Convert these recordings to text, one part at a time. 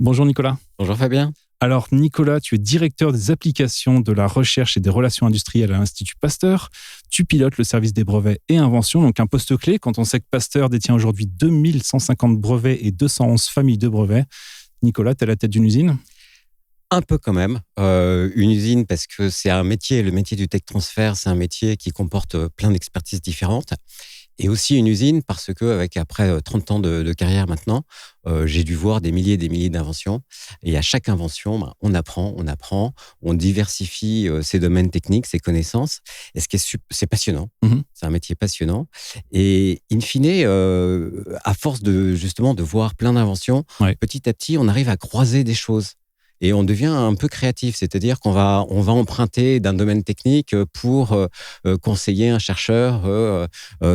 Bonjour Nicolas. Bonjour Fabien. Alors Nicolas, tu es directeur des applications de la recherche et des relations industrielles à l'Institut Pasteur. Tu pilotes le service des brevets et inventions, donc un poste clé quand on sait que Pasteur détient aujourd'hui 2150 brevets et 211 familles de brevets. Nicolas, tu es à la tête d'une usine ? Un peu quand même. Une usine parce que c'est un métier, le métier du tech transfert, c'est un métier qui comporte plein d'expertises différentes. Et aussi une usine parce que après 30 ans de carrière maintenant, j'ai dû voir des milliers et des milliers d'inventions. Et à chaque invention, on apprend, on diversifie ses domaines techniques, ses connaissances. Et c'est passionnant. C'est un métier passionnant. Et in fine, à force de voir plein d'inventions, petit à petit, on arrive à croiser des choses. Et on devient un peu créatif, c'est-à-dire qu'on va emprunter d'un domaine technique pour conseiller un chercheur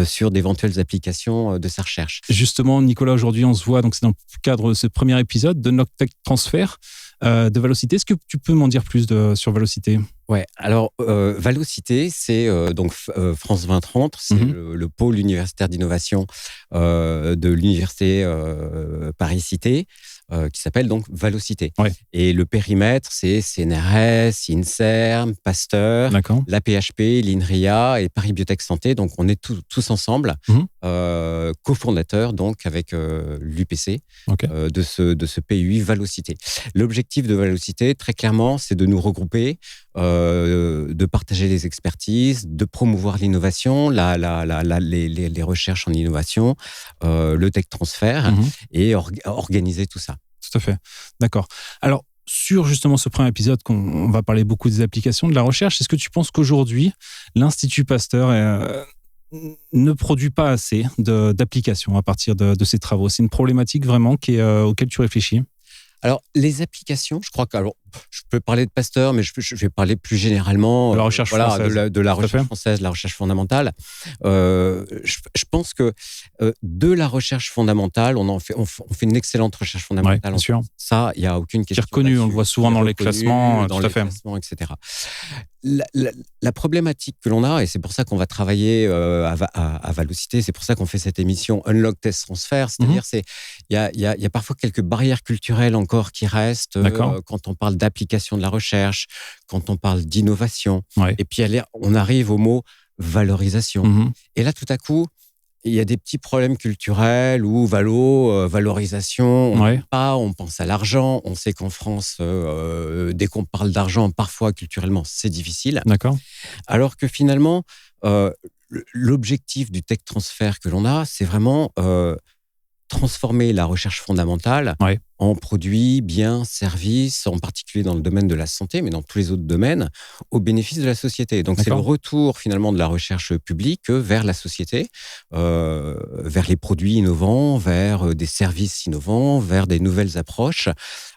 sur d'éventuelles applications de sa recherche. Justement, Nicolas, aujourd'hui, on se voit, donc c'est dans le cadre de ce premier épisode de notre tech transfert de Valocité. Est-ce que tu peux m'en dire plus sur Valocité ? Ouais, alors Valocité, c'est France 2030, c'est le pôle universitaire d'innovation de l'université Paris-Cité. Qui s'appelle donc Valocité. Ouais. Et le périmètre, c'est CNRS, INSERM, Pasteur, la PHP, l'INRIA et Paris Biotech Santé. Donc, on est tous ensemble, cofondateurs donc avec l'UPC de ce PUI Valocité. L'objectif de Valocité, très clairement, c'est de nous regrouper, de partager les expertises, de promouvoir l'innovation, les recherches en innovation, le tech transfert et organiser tout ça. Tout à fait. D'accord. Alors, sur justement ce premier épisode, on va parler beaucoup des applications, de la recherche, est-ce que tu penses qu'aujourd'hui, l'Institut Pasteur ne produit pas assez d'applications à partir de ces travaux ? C'est une problématique vraiment auquelle tu réfléchis ? Alors, les applications, je crois que... Alors, je peux parler de Pasteur, mais je vais parler plus généralement de la recherche française. de la recherche française, de la recherche fondamentale. Je pense que de la recherche fondamentale, on fait une excellente recherche fondamentale. Ouais, bien sûr. Ça, il n'y a aucune question. Qui est reconnu, on le voit souvent dans les classements, dans tout les à fait. Classements, etc. La problématique que l'on a, et c'est pour ça qu'on va travailler à Valocité, c'est pour ça qu'on fait cette émission Unlock Test Transfer, c'est-à-dire il y a parfois quelques barrières culturelles encore qui restent quand on parle d'application de la recherche, quand on parle d'innovation. Ouais. Et puis on arrive au mot valorisation. Et là, tout à coup, il y a des petits problèmes culturels ou valorisation. On pense à l'argent. On sait qu'en France, dès qu'on parle d'argent, parfois culturellement, c'est difficile. D'accord. Alors que finalement, l'objectif du tech transfert que l'on a, c'est vraiment transformer la recherche fondamentale en produits, biens, services, en particulier dans le domaine de la santé, mais dans tous les autres domaines, au bénéfice de la société. Donc, c'est le retour finalement de la recherche publique vers la société, vers les produits innovants, vers des services innovants, vers des nouvelles approches.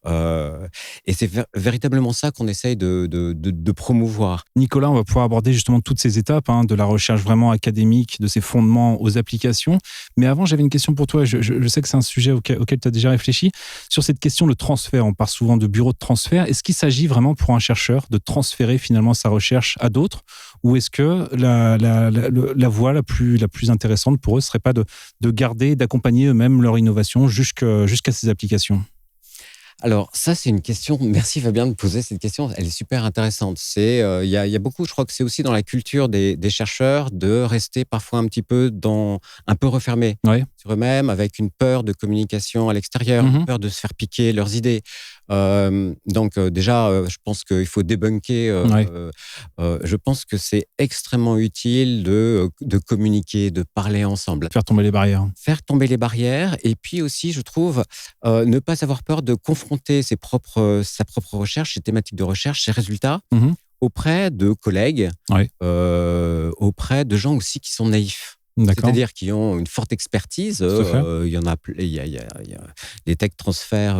Et c'est véritablement ça qu'on essaye de promouvoir. Nicolas, on va pouvoir aborder justement toutes ces étapes de la recherche vraiment académique, de ses fondements aux applications. Mais avant, j'avais une question pour toi. Je sais que c'est un sujet auquel tu as déjà réfléchi. Sur cette question de transfert, on parle souvent de bureau de transfert. Est-ce qu'il s'agit vraiment pour un chercheur de transférer finalement sa recherche à d'autres ? Ou est-ce que la voie la plus intéressante pour eux ne serait pas de garder et d'accompagner eux-mêmes leur innovation jusqu'à ces applications ? Alors, ça, c'est une question. Merci Fabien de poser cette question. Elle est super intéressante. Il y a beaucoup, je crois que c'est aussi dans la culture des chercheurs de rester parfois un petit peu un peu refermés sur eux-mêmes, avec une peur de communication à l'extérieur, une peur de se faire piquer leurs idées. Donc, déjà, je pense qu'il faut débunker. Je pense que c'est extrêmement utile de communiquer, de parler ensemble. Faire tomber les barrières. Faire tomber les barrières. Et puis aussi, je trouve, ne pas avoir peur de confronter sa propre recherche, ses thématiques de recherche, ses résultats auprès de collègues, auprès de gens aussi qui sont naïfs. C'est-à-dire qui ont une forte expertise. Il y en a, les tech transferts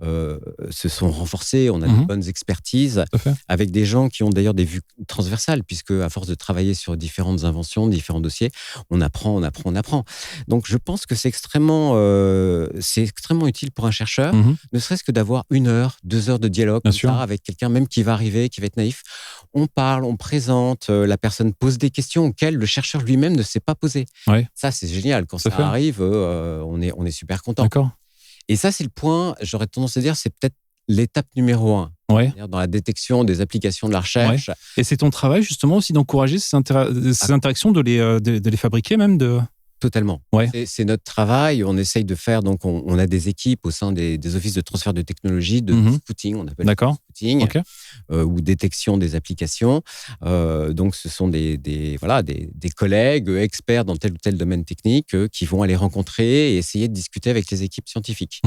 se sont renforcés. On a de bonnes expertises avec des gens qui ont d'ailleurs des vues transversales, puisque à force de travailler sur différentes inventions, différents dossiers, on apprend. Donc, je pense que c'est extrêmement utile pour un chercheur, ne serait-ce que d'avoir 1 heure, 2 heures de dialogue avec quelqu'un même qui va arriver, qui va être naïf. On parle, on présente, la personne pose des questions auxquelles le chercheur lui-même ne sait pas poser. Ça, c'est génial. Quand ça arrive, on est super content. D'accord. Et ça, c'est le point, j'aurais tendance à dire, c'est peut-être l'étape numéro 1. Ouais. Dans la détection des applications de la recherche. Ouais. Et c'est ton travail, justement, aussi d'encourager ces interactions, de les fabriquer même Totalement. Ouais. C'est notre travail. On essaye de faire, donc on a des équipes au sein des offices de transfert de technologie, de scouting, on appelle ça scouting, okay. Ou détection des applications. Donc ce sont des collègues experts dans tel ou tel domaine technique qui vont aller rencontrer et essayer de discuter avec les équipes scientifiques.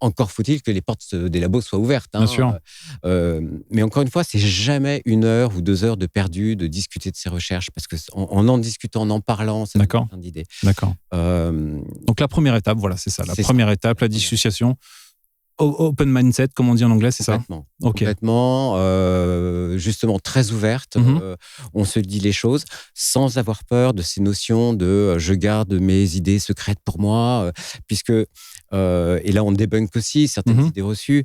Encore faut-il que les portes des labos soient ouvertes. Bien sûr. Mais encore une fois, c'est jamais 1 heure ou 2 heures de perdu de discuter de ces recherches, parce que en discutant, en parlant, ça donne plein d'idées. D'accord. Donc la première étape, voilà, c'est ça. La première étape, la discussion. Open mindset, comme on dit en anglais, c'est ça? Complètement. Justement, très ouverte. On se dit les choses sans avoir peur de ces notions de je garde mes idées secrètes pour moi, puisque, et là on débunk aussi certaines idées reçues,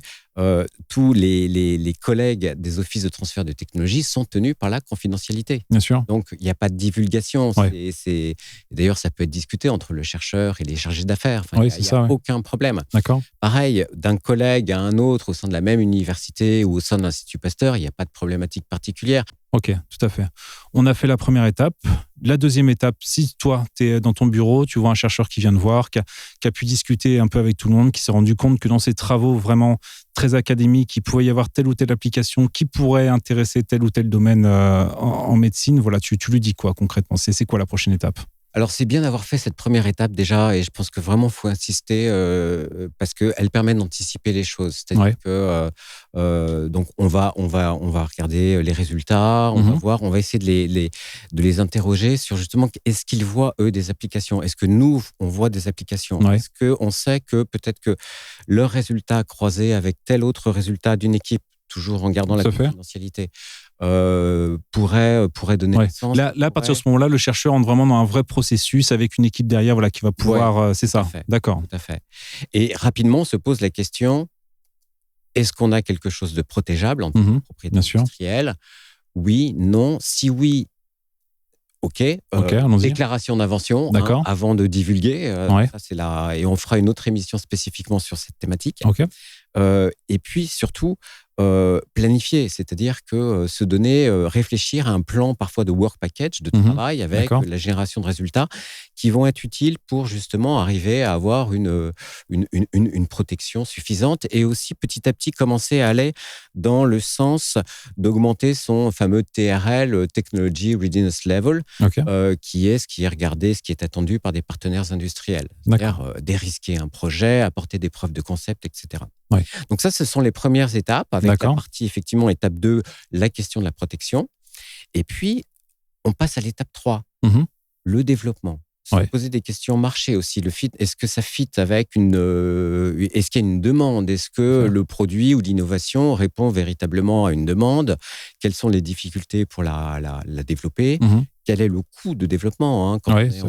tous les collègues des offices de transfert de technologie sont tenus par la confidentialité. Bien sûr. Donc, il n'y a pas de divulgation. D'ailleurs, ça peut être discuté entre le chercheur et les chargés d'affaires. Enfin, il n'y a aucun problème. D'accord. Pareil, d'un collègue à un autre au sein de la même université ou au sein de l'Institut Pasteur, il n'y a pas de problématique particulière. Ok, tout à fait. On a fait la première étape. La deuxième étape, si toi, tu es dans ton bureau, tu vois un chercheur qui vient te voir, qui a pu discuter un peu avec tout le monde, qui s'est rendu compte que dans ses travaux vraiment très académiques, il pouvait y avoir telle ou telle application qui pourrait intéresser tel ou tel domaine en médecine. Voilà, tu lui dis quoi concrètement? C'est quoi la prochaine étape? Alors, c'est bien d'avoir fait cette première étape déjà, et je pense que vraiment, il faut insister parce qu'elle permet d'anticiper les choses. C'est-à-dire que donc on va regarder les résultats, on va essayer de les interroger sur justement, est-ce qu'ils voient, eux, des applications? Est-ce que nous, on voit des applications? Est-ce qu'on sait que peut-être que leurs résultats croisés avec tel autre résultat d'une équipe, toujours en gardant la confidentialité, pourrait donner naissance. Là, à partir de ce moment-là, le chercheur entre vraiment dans un vrai processus avec une équipe derrière, voilà, qui va pouvoir... c'est ça, d'accord. Tout à fait. Et rapidement, on se pose la question, est-ce qu'on a quelque chose de protégeable en termes de propriété industrielle? Oui, non. Si oui, ok, déclaration d'invention avant de divulguer. Ça, c'est et on fera une autre émission spécifiquement sur cette thématique. Et puis, surtout, planifier, c'est-à-dire que se donner, réfléchir à un plan parfois de work package, de travail avec la génération de résultats qui vont être utiles pour justement arriver à avoir une protection suffisante, et aussi petit à petit commencer à aller dans le sens d'augmenter son fameux TRL, Technology Readiness Level, qui est ce qui est regardé, ce qui est attendu par des partenaires industriels. C'est-à-dire dérisquer un projet, apporter des preuves de concept, etc. Donc ça, ce sont les premières étapes, avec la partie, effectivement, étape 2, la question de la protection. Et puis, on passe à l'étape 3, le développement. Se poser des questions marché aussi. Le fit, est-ce que ça fit avec est-ce qu'il y a une demande? Est-ce que le produit ou l'innovation répond véritablement à une demande? Quelles sont les difficultés pour la développer? Quel est le coût de développement, quand on est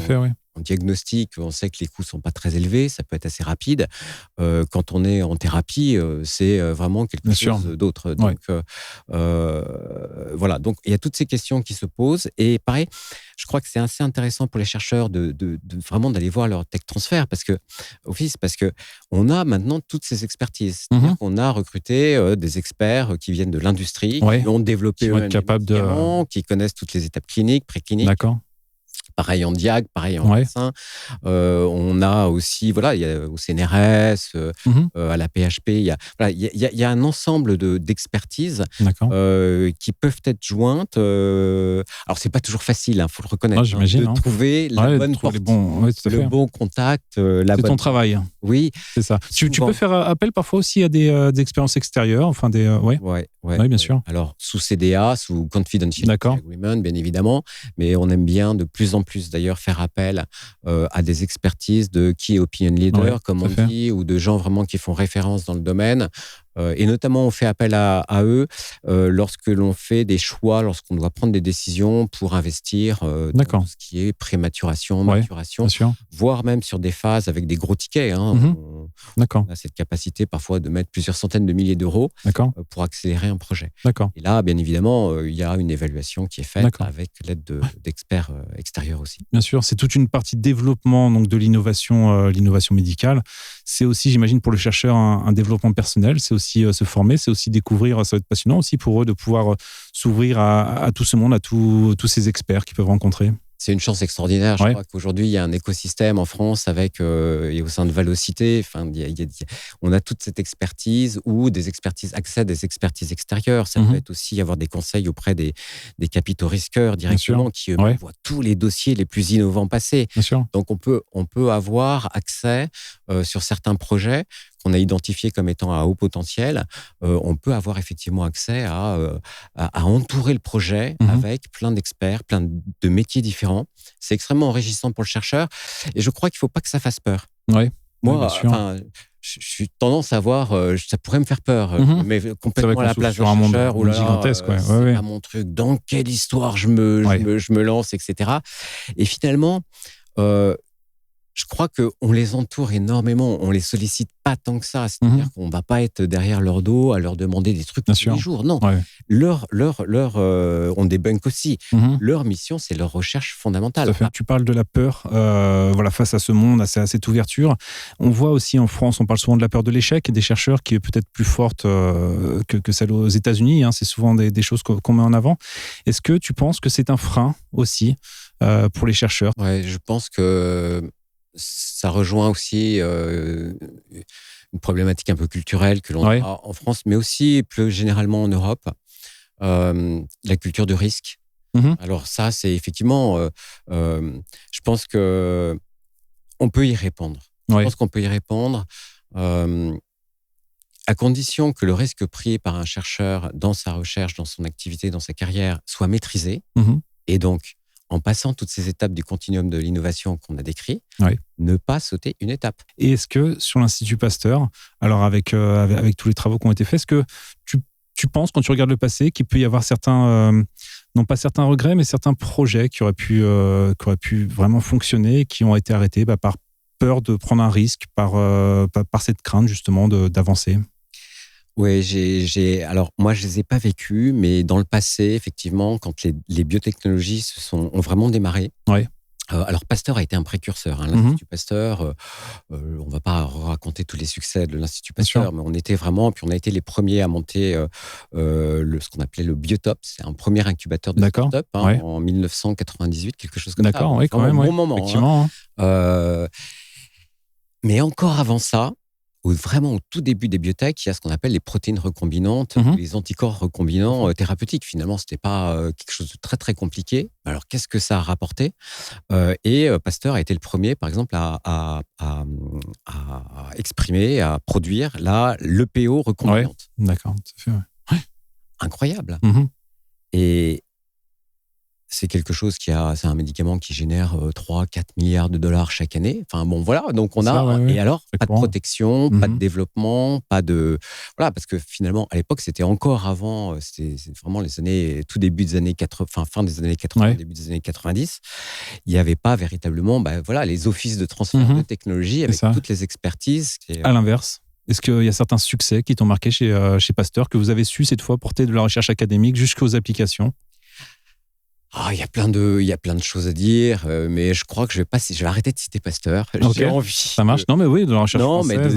en diagnostic, on sait que les coûts ne sont pas très élevés, ça peut être assez rapide. Quand on est en thérapie, c'est vraiment quelque chose d'autre. Donc, voilà. Donc, il y a toutes ces questions qui se posent. Et pareil, je crois que c'est assez intéressant pour les chercheurs de vraiment d'aller voir leur tech transfert, parce qu'on a maintenant toutes ces expertises. C'est-à-dire qu'on a recruté des experts qui viennent de l'industrie, qui ont développé eux-mêmes des médicaments, qui connaissent toutes les étapes cliniques, précliniques. D'accord. Pareil en diag, pareil en médecin. On a aussi, il y a au CNRS, à la PHP, il y a un ensemble d'expertises qui peuvent être jointes. Alors, c'est pas toujours facile, faut le reconnaître, de trouver la bonne porte, le bon contact. C'est ton travail. Oui. C'est ça. Tu peux faire appel parfois aussi à des expériences extérieures, enfin Oui, bien sûr. Alors, sous CDA, sous Confidentiality Agreement, bien évidemment, mais on aime bien de plus en plus d'ailleurs faire appel à des expertises de key opinion leaders, comme on dit, ou de gens vraiment qui font référence dans le domaine, Et notamment, on fait appel à eux lorsque l'on fait des choix, lorsqu'on doit prendre des décisions pour investir dans tout ce qui est prématuration, maturation, voire même sur des phases avec des gros tickets. On a cette capacité parfois de mettre plusieurs centaines de milliers d'euros pour accélérer un projet. Et là, bien évidemment, il y a une évaluation qui est faite avec l'aide d'experts extérieurs aussi. Bien sûr, c'est toute une partie de développement donc de l'innovation médicale. C'est aussi, j'imagine, pour le chercheur, un développement personnel. C'est aussi se former, c'est aussi découvrir. Ça va être passionnant aussi pour eux de pouvoir s'ouvrir à tout ce monde, à tous ces experts qu'ils peuvent rencontrer. C'est une chance extraordinaire. Je crois qu'aujourd'hui, il y a un écosystème en France avec, et au sein de Vallocité, on a toute cette expertise ou des expertises accès, des expertises extérieures. Ça peut être aussi avoir des conseils auprès des capitaux risqueurs directement qui voient tous les dossiers les plus innovants passer. Donc, on peut avoir accès sur certains projets qu'on a identifiés comme étant à haut potentiel. On peut avoir effectivement accès à entourer le projet avec plein d'experts, plein de métiers différents. C'est extrêmement enrichissant pour le chercheur et je crois qu'il ne faut pas que ça fasse peur. Moi, je suis tendance à voir, ça pourrait me faire peur, mais complètement à la place d'un chercheur. Ou gigantesque, c'est pas mon truc. Dans quelle histoire je me lance, etc. Et finalement, je crois qu'on les entoure énormément, on les sollicite pas tant que ça. C'est-à-dire qu'on va pas être derrière leur dos à leur demander des trucs tous les jours. Non, on débunk aussi. Leur mission, c'est leur recherche fondamentale. Tu parles de la peur face à ce monde, à cette ouverture. On voit aussi en France, on parle souvent de la peur de l'échec, des chercheurs qui est peut-être plus forte que celle aux États-Unis. C'est souvent des choses qu'on met en avant. Est-ce que tu penses que c'est un frein aussi pour les chercheurs ? Je pense que ça rejoint aussi une problématique un peu culturelle que l'on a en France, mais aussi plus généralement en Europe, la culture de risque. Alors ça, c'est effectivement, je pense que on peut y répondre. Je pense qu'on peut y répondre à condition que le risque pris par un chercheur dans sa recherche, dans son activité, dans sa carrière, soit maîtrisé. Et donc, en passant toutes ces étapes du continuum de l'innovation qu'on a décrit, ne pas sauter une étape. Et est-ce que sur l'Institut Pasteur, alors avec tous les travaux qui ont été faits, est-ce que tu penses, quand tu regardes le passé, qu'il peut y avoir certains, non pas certains regrets, mais certains projets qui auraient pu vraiment fonctionner, qui ont été arrêtés par peur de prendre un risque, par cette crainte justement d'avancer ? Oui, alors moi je les ai pas vécus, mais dans le passé, effectivement, quand les biotechnologies ont vraiment démarré. Alors Pasteur a été un précurseur. L'Institut Pasteur, on va pas raconter tous les succès de l'Institut Pasteur, mais on était vraiment, puis on a été les premiers à monter ce qu'on appelait le Biotop. C'est un premier incubateur de start-up en 1998, quelque chose comme ça. D'accord, oui, quand même. Un bon moment. Effectivement. Mais encore avant ça, vraiment au tout début des biotech, il y a ce qu'on appelle les protéines recombinantes, les anticorps recombinants thérapeutiques. Finalement, ce n'était pas quelque chose de très, très compliqué. Alors, qu'est-ce que ça a rapporté ? Et Pasteur a été le premier, par exemple, à exprimer, à produire l'EPO recombinante. D'accord, tout à fait. Incroyable. Et c'est quelque chose c'est un médicament qui génère 3-4 milliards de dollars chaque année. Enfin bon, voilà. Donc on a, et alors, pas de protection, pas de développement, pas de, voilà, parce que finalement, à l'époque, c'était encore avant, c'est vraiment tout début des années 80, fin des années 80, début des années 90. Il n'y avait pas véritablement, les offices de transfert de technologie avec toutes les expertises. À l'inverse. Est-ce qu'il y a certains succès qui t'ont marqué chez Pasteur, que vous avez su cette fois porter de la recherche académique jusqu'aux applications ? Il y a plein de choses à dire, mais je crois que je vais arrêter de citer Pasteur. J'ai envie. Ça marche. Non, mais oui, de la recherche française.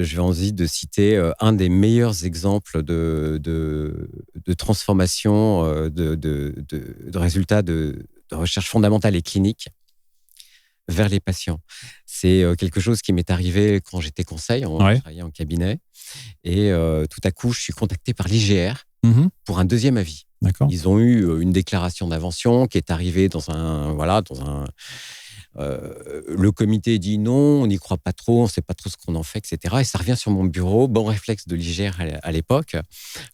J'ai envie de citer un des meilleurs exemples de transformation, de résultats de recherche fondamentale et clinique vers les patients. C'est quelque chose qui m'est arrivé quand j'étais conseil, on travaillait en cabinet, et tout à coup, je suis contacté par l'IGR pour un deuxième avis. D'accord. Ils ont eu une déclaration d'invention qui est arrivée le comité dit non, on n'y croit pas trop, on ne sait pas trop ce qu'on en fait, etc. Et ça revient sur mon bureau, bon réflexe de l'IGR à l'époque.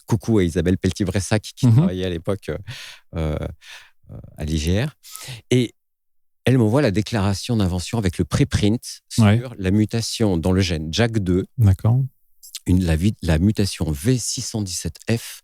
Coucou à Isabelle Pelletier-Bressac qui travaillait à l'époque à l'IGR. Et elle m'envoie la déclaration d'invention avec le préprint sur la mutation dans le gène JAK2. D'accord. la mutation V617F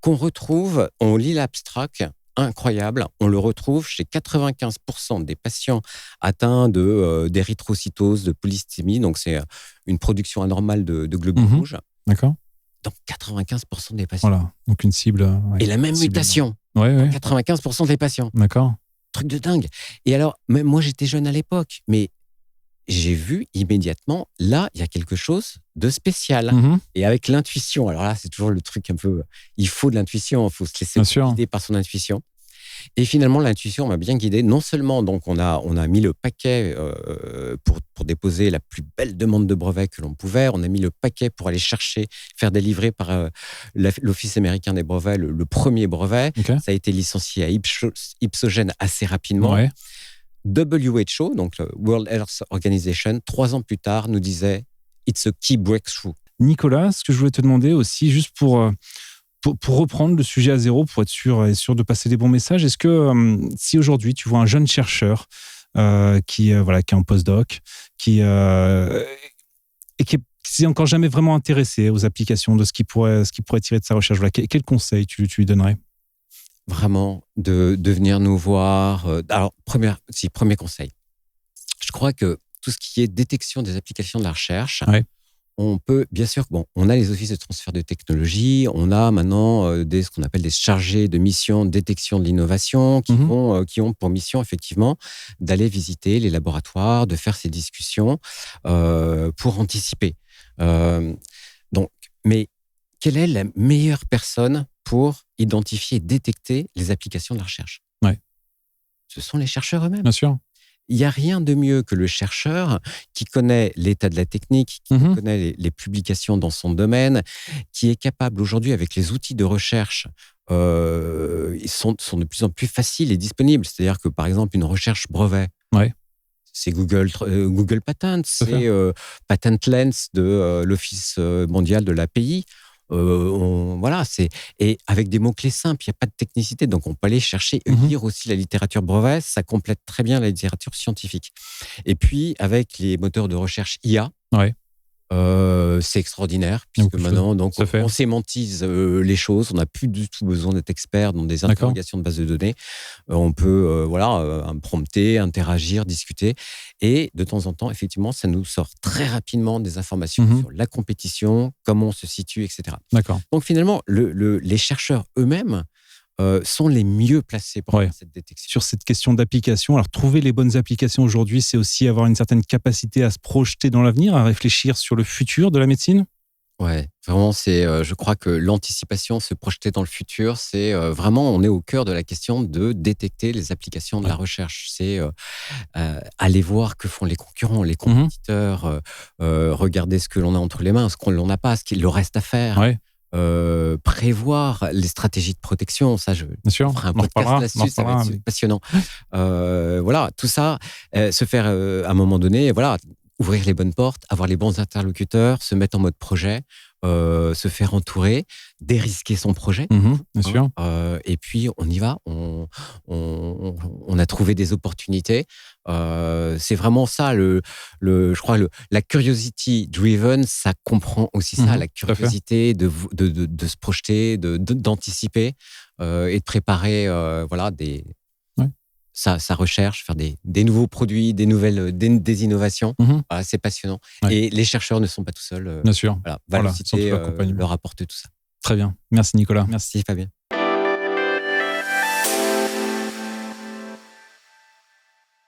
qu'on retrouve, on lit l'abstract, incroyable, on le retrouve chez 95% des patients atteints d'érythrocytose, de polystémie, donc c'est une production anormale de globules rouges. D'accord. Dans 95% des patients. Voilà, donc une cible. Et la même mutation, dans 95% des patients. D'accord. Truc de dingue. Et alors, même moi, j'étais jeune à l'époque, mais j'ai vu immédiatement, là, il y a quelque chose de spécial. Et avec l'intuition, alors là, c'est toujours le truc un peu... Il faut de l'intuition, il faut se laisser guider par son intuition. Et finalement, l'intuition m'a bien guidé. Non seulement, donc, on a mis le paquet pour déposer la plus belle demande de brevet que l'on pouvait. On a mis le paquet pour aller chercher, faire délivrer par l'Office américain des brevets, le premier brevet. Okay. Ça a été licencié à Ipsogen assez rapidement. Ouais. WHO, donc le World Health Organization, 3 ans plus tard, nous disait « It's a key breakthrough ». Nicolas, ce que je voulais te demander aussi, juste pour reprendre le sujet à zéro, pour être sûr de passer des bons messages, est-ce que si aujourd'hui tu vois un jeune chercheur qui est en postdoc, qui s'est encore jamais vraiment intéressé aux applications, de ce qu'il pourrait tirer de sa recherche, voilà, quel conseil tu lui donnerais ? Vraiment, de venir nous voir. Alors, premier conseil. Je crois que tout ce qui est détection des applications de la recherche, on peut, bien sûr, on a les offices de transfert de technologie, on a maintenant ce qu'on appelle des chargés de mission de détection de l'innovation qui ont pour mission, effectivement, d'aller visiter les laboratoires, de faire ces discussions pour anticiper. Mais quelle est la meilleure personne pour identifier et détecter les applications de la recherche? Ce sont les chercheurs eux-mêmes. Bien sûr. Il n'y a rien de mieux que le chercheur qui connaît l'état de la technique, qui connaît les publications dans son domaine, qui est capable aujourd'hui, avec les outils de recherche, ils sont de plus en plus faciles et disponibles. C'est-à-dire que, par exemple, une recherche brevet, c'est Google Patents, c'est Patent Lens de l'Office mondial de l'API. Et avec des mots-clés simples, il n'y a pas de technicité, donc on peut aller chercher et lire aussi la littérature brevet, ça complète très bien la littérature scientifique. Et puis, avec les moteurs de recherche IA, c'est extraordinaire, puisque maintenant, on sémantise les choses, on n'a plus du tout besoin d'être expert dans des interrogations de base de données. On peut prompter, interagir, discuter. Et de temps en temps, effectivement, ça nous sort très rapidement des informations sur la compétition, comment on se situe, etc. D'accord. Donc finalement, les chercheurs eux-mêmes sont les mieux placés pour faire cette détection. Sur cette question d'application, alors trouver les bonnes applications aujourd'hui, c'est aussi avoir une certaine capacité à se projeter dans l'avenir, à réfléchir sur le futur de la médecine? Ouais, vraiment, je crois que l'anticipation, se projeter dans le futur, c'est vraiment, on est au cœur de la question de détecter les applications de la recherche. C'est aller voir que font les concurrents, les compétiteurs, regarder ce que l'on a entre les mains, ce qu'on n'en a pas, ce qu'il leur reste à faire. Prévoir les stratégies de protection, ça, je ferai un podcast là-dessus, ça va être passionnant. Tout ça, se faire à un moment donné, ouvrir les bonnes portes, avoir les bons interlocuteurs, se mettre en mode projet, se faire entourer, dérisquer son projet. Bien sûr. Et puis, on y va. On a trouvé des opportunités. C'est vraiment ça, je crois, la curiosity driven, ça comprend aussi ça, la curiosité de se projeter, d'anticiper et de préparer sa recherche, faire des nouveaux produits, des innovations. C'est passionnant. Et les chercheurs ne sont pas tout seuls. Bien sûr. Valocité leur apporte tout ça. Très bien. Merci Nicolas. Merci Fabien.